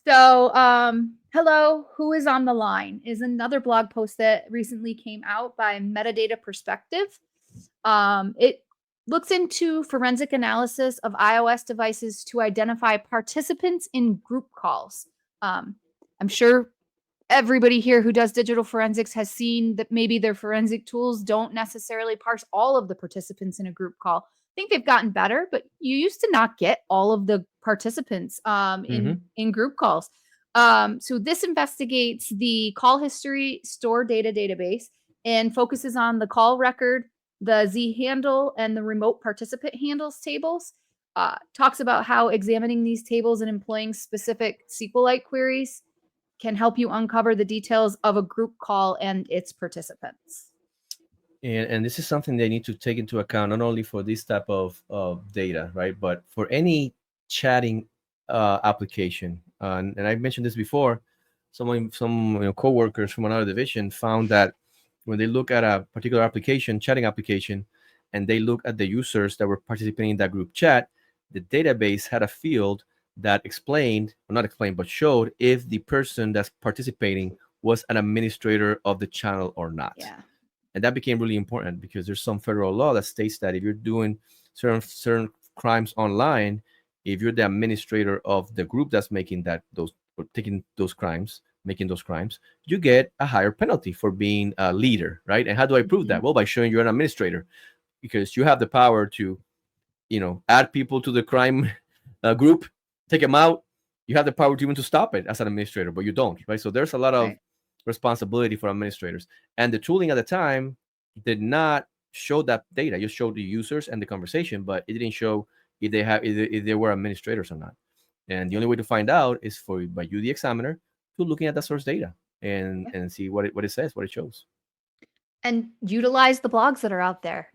So, hello, who is on the line is another blog post that recently came out by Metadata Perspective. It looks into forensic analysis of iOS devices to identify participants in group calls. I'm sure everybody here who does digital forensics has seen that maybe their forensic tools don't necessarily parse all of the participants in a group call. I think they've gotten better, but you used to not get all of the participants Hmm. in group calls. So this investigates the call history store data database and focuses on the call record, the Z handle, and the remote participant handles tables. Talks about how examining these tables and employing specific SQLite queries can help you uncover the details of a group call and its participants. And this is something they need to take into account not only for this type of data, right, but for any chatting application. And I mentioned this before. Some coworkers from another division found that when they look at a particular application, chatting application, and they look at the users that were participating in that group chat, the database had a field that explained, or not explained, but showed if the person that's participating was an administrator of the channel or not. Yeah. And that became really important because there's some federal law that states that if you're doing certain crimes online, if you're the administrator of the group that's making those taking those crimes, making those crimes, you get a higher penalty for being a leader, right? And how do I prove Mm-hmm. that? Well, by showing you're an administrator, because you have the power to add people to the crime group, take them out. You have the power to even to stop it as an administrator, but you don't, right? So there's a lot of Right. responsibility for administrators, and the tooling at the time did not show that data. It just showed the users and the conversation, but it didn't show if they were administrators or not. And the Yeah. only way to find out is for by you, the examiner, to looking at the source data and Yeah. see what it says, what it shows. And utilize the blogs that are out there.